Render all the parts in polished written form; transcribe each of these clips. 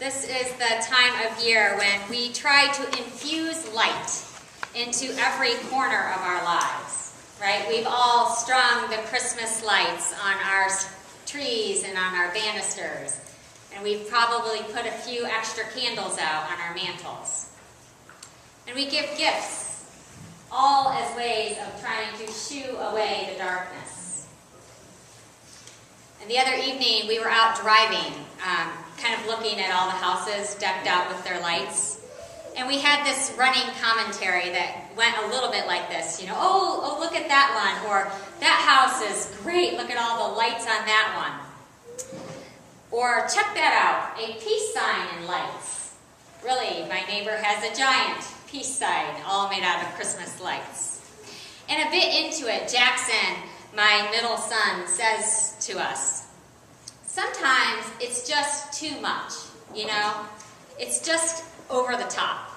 This is the time of year when we try to infuse light into every corner of our lives, right? We've all strung the Christmas lights on our trees and on our banisters, and we've probably put a few extra candles out on our mantles. And we give gifts, all as ways of trying to shoo away the darkness. And the other evening, we were out driving, kind of looking at all the houses decked out with their lights. And we had this running commentary that went a little bit like this, you know, oh, look at that one, or that house is great, look at all the lights on that one. Or check that out, a peace sign and lights. Really, my neighbor has a giant peace sign, all made out of Christmas lights. And a bit into it, Jackson, my middle son, says to us, sometimes it's just too much, you know? It's just over the top.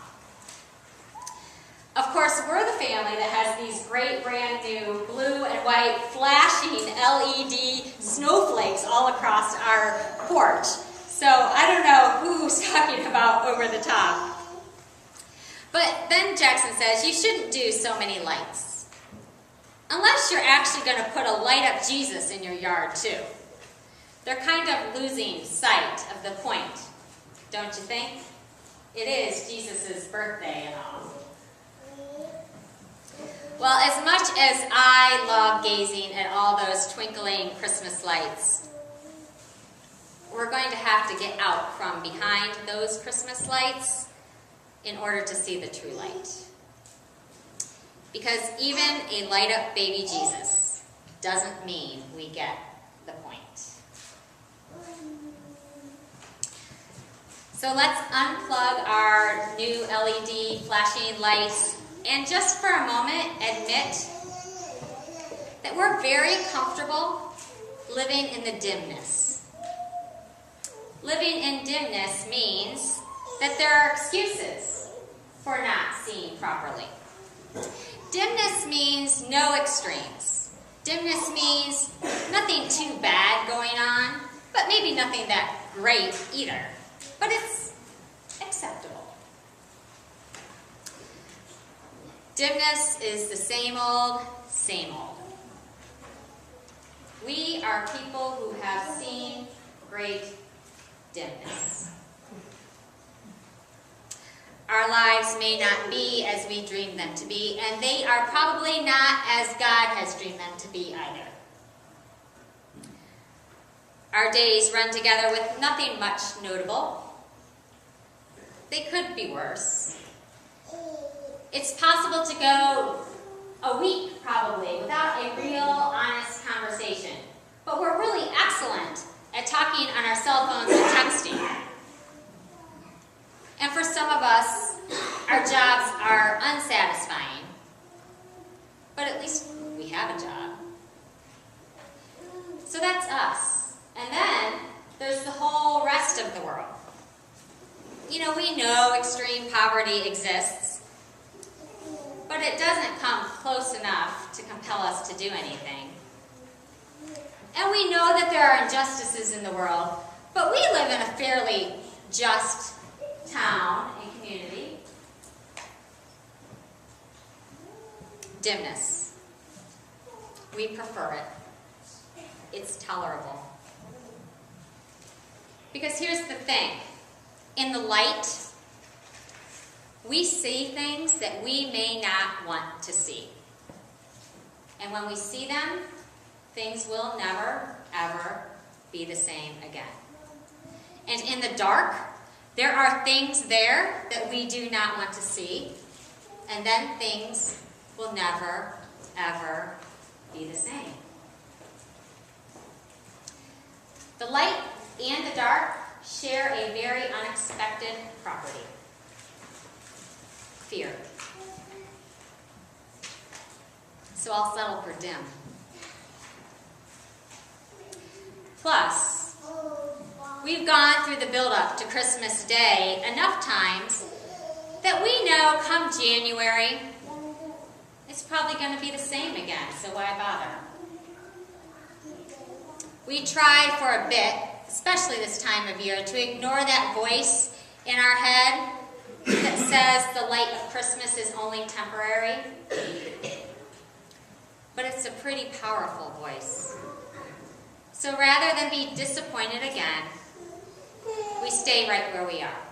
Of course, we're the family that has these great brand new blue and white flashing LED snowflakes all across our porch. So I don't know who's talking about over the top. But then Jackson says you shouldn't do so many lights. Unless you're actually going to put a light up Jesus in your yard too. They're kind of losing sight of the point, don't you think? It is Jesus' birthday and all. Well, as much as I love gazing at all those twinkling Christmas lights, we're going to have to get out from behind those Christmas lights in order to see the true light. Because even a light-up baby Jesus doesn't mean we get the point. So let's unplug our new LED flashing lights and just for a moment admit that we're very comfortable living in the dimness. Living in dimness means that there are excuses for not seeing properly. Dimness means no extremes. Dimness means nothing too bad going on, but maybe nothing that great either. But it's acceptable. Dimness is the same old, same old. We are people who have seen great dimness. Our lives may not be as we dream them to be, and they are probably not as God has dreamed them to be either. Our days run together with nothing much notable. They could be worse. It's possible to go a week, probably, without a real, honest conversation. But we're really excellent at talking on our cell phones and texting. And for some of us, our jobs are unsatisfying. But at least we have a job. So that's us. And then there's the whole rest of the world. You know, we know extreme poverty exists, but it doesn't come close enough to compel us to do anything. And we know that there are injustices in the world, but we live in a fairly just town and community. Dimness. We prefer it. It's tolerable. Because here's the thing. In the light, we see things that we may not want to see. And when we see them, things will never, ever be the same again. And in the dark, there are things there that we do not want to see. And then things will never, ever be the same. The light and the dark share a very unexpected property. Fear. So I'll settle for dim. Plus, we've gone through the build-up to Christmas Day enough times that we know come January, it's probably going to be the same again, so why bother? We tried for a bit especially this time of year, to ignore that voice in our head that says the light of Christmas is only temporary. But it's a pretty powerful voice. So rather than be disappointed again, we stay right where we are.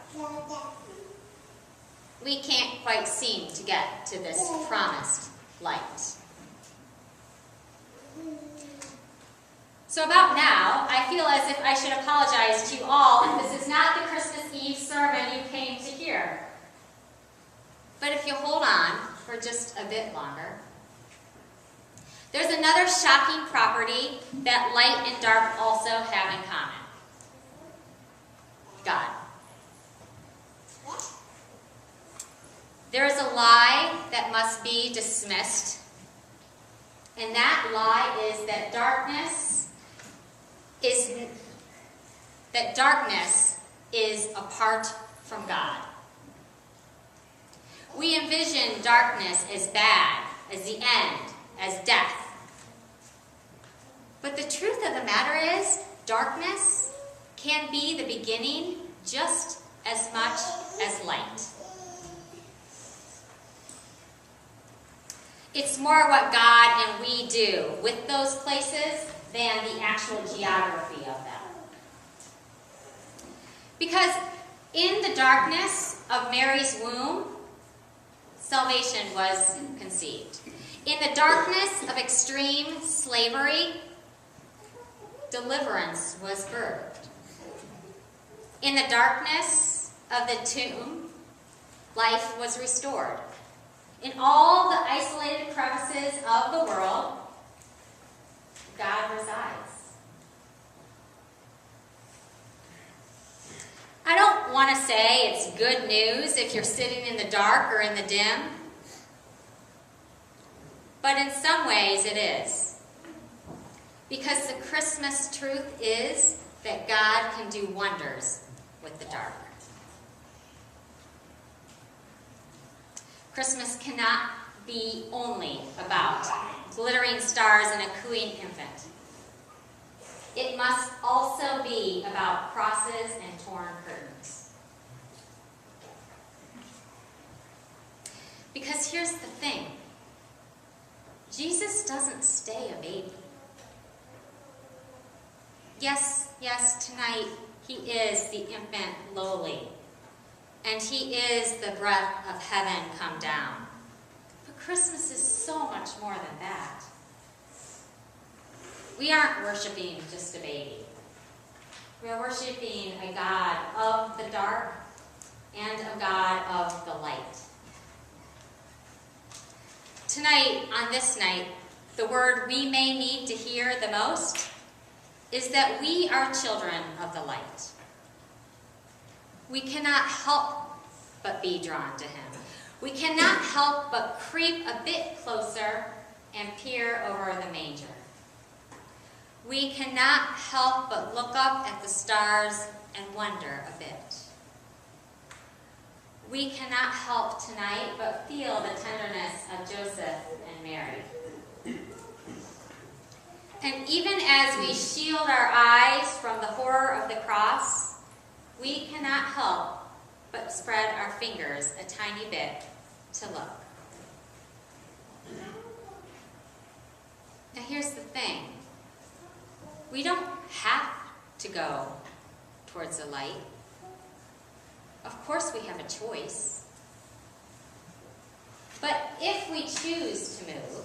We can't quite seem to get to this promised light. So about now, I feel as if I should apologize to you all if this is not the Christmas Eve sermon you came to hear. But if you hold on for just a bit longer, there's another shocking property that light and dark also have in common. God. There is a lie that must be dismissed, and that lie is that darkness is apart from God. We envision darkness as bad, as the end, as death. But the truth of the matter is, darkness can be the beginning just as much as light. It's more what God and we do with those places than the actual geography of them. Because in the darkness of Mary's womb, salvation was conceived. In the darkness of extreme slavery, deliverance was birthed. In the darkness of the tomb, life was restored. In all the isolated crevices of the world, God resides. I don't want to say it's good news if you're sitting in the dark or in the dim, but in some ways it is. Because the Christmas truth is that God can do wonders with the dark. Christmas cannot be only about glittering stars and a cooing infant. It must also be about crosses and torn curtains. Because here's the thing. Jesus doesn't stay a baby. Yes, tonight he is the infant lowly. And he is the breath of heaven come down. But Christmas is so much more than that. We aren't worshiping just a baby. We are worshiping a God of the dark and a God of the light. Tonight, on this night, the word we may need to hear the most is that we are children of the light. We cannot help but be drawn to him. We cannot help but creep a bit closer and peer over the manger. We cannot help but look up at the stars and wonder a bit. We cannot help tonight but feel the tenderness of Joseph and Mary. And even as we shield our eyes from the horror of the cross, we cannot help but spread our fingers a tiny bit to look. Now here's the thing. We don't have to go towards the light. Of course we have a choice. But if we choose to move,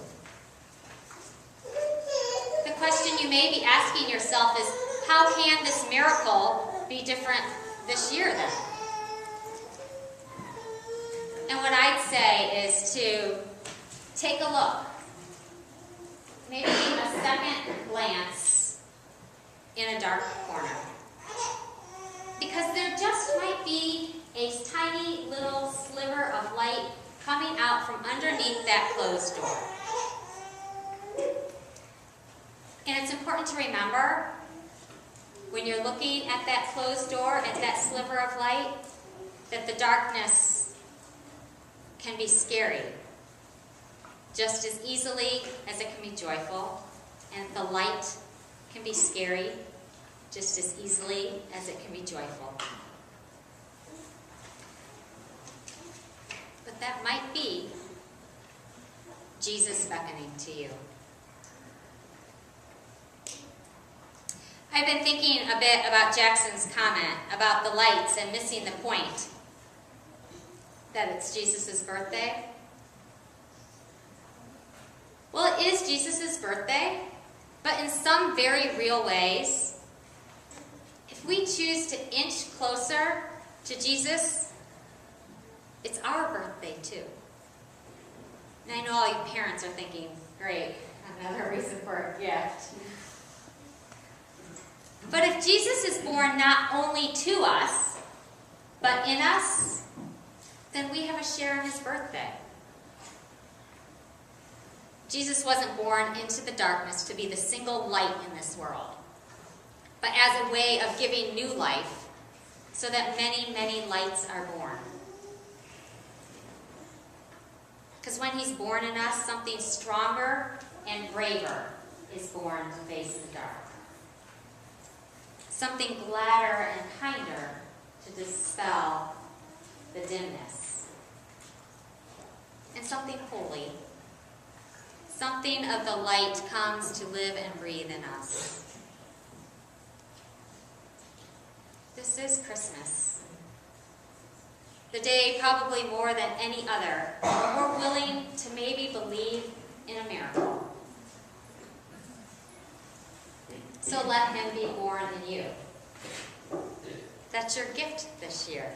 the question you may be asking yourself is, how can this miracle be different this year then? And what I'd say is to take a look, maybe a second glance in a dark corner. Because there just might be a tiny little sliver of light coming out from underneath that closed door. And it's important to remember, when you're looking at that closed door, at that sliver of light, that the darkness can be scary just as easily as it can be joyful, and the light can be scary just as easily as it can be joyful. But that might be Jesus beckoning to you. I've been thinking a bit about Jackson's comment about the lights and missing the point that it's Jesus' birthday. Well, it is Jesus' birthday, but in some very real ways, if we choose to inch closer to Jesus, it's our birthday too. And I know all you parents are thinking, great, another reason for a gift. But if Jesus is born not only to us, but in us, then we have a share in his birthday. Jesus wasn't born into the darkness to be the single light in this world, but as a way of giving new life so that many, many lights are born. Because when he's born in us, something stronger and braver is born to face the dark. Something gladder and kinder to dispel the dimness. And something holy. Something of the light comes to live and breathe in us. This is Christmas. The day probably more than any other, when we're willing to maybe believe in a miracle. So let him be born in you. That's your gift this year.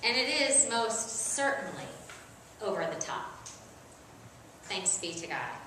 And it is most certainly over the top. Thanks be to God.